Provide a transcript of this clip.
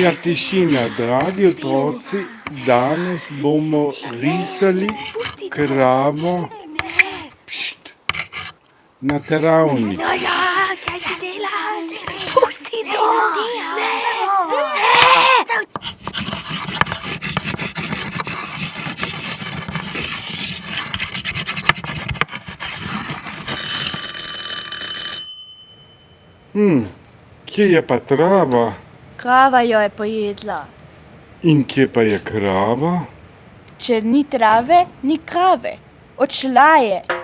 Ja, tišina, dragi otroci, danes bomo risali kravo na travniku. Kaj ti delaš? Pusti to! Kje je pa trava? Krava jo je pojedla. In kje pa je krava? Če ni trave, ni krave. Odšla je.